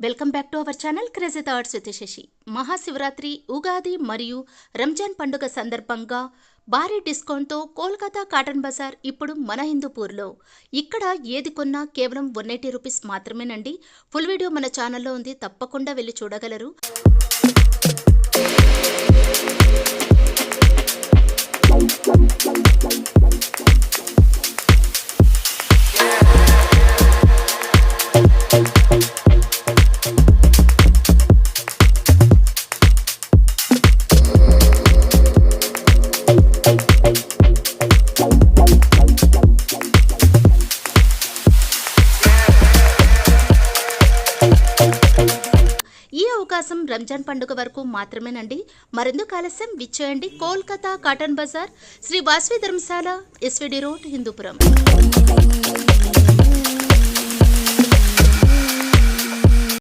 Welcome back to our channel crazy thoughts with Sasi. Mahashivratri, Ugadi మరియు రంజాన్ పండుగ సందర్భంగా భారీ డిస్కౌంట్తో కోల్కతా కాటన్ బజార్ ఇప్పుడు మన హిందూపూర్లో. ఇక్కడ ఏది కొన్నా కేవలం 180 రూపీస్ మాత్రమేనండి. ఫుల్ వీడియో మన ఛానల్లో ఉంది, తప్పకుండా వెళ్ళి చూడగలరు. ఈ అవకాశం రంజాన్ పండుగ వరకు మాత్రమేనండి. మరెందుకు ఆలస్యం, విచ్చేయండి కోల్కతా కాటన్ బజార్, శ్రీ వాసవి ధర్మశాల, ఎస్విడి రోడ్, హిందూపురం.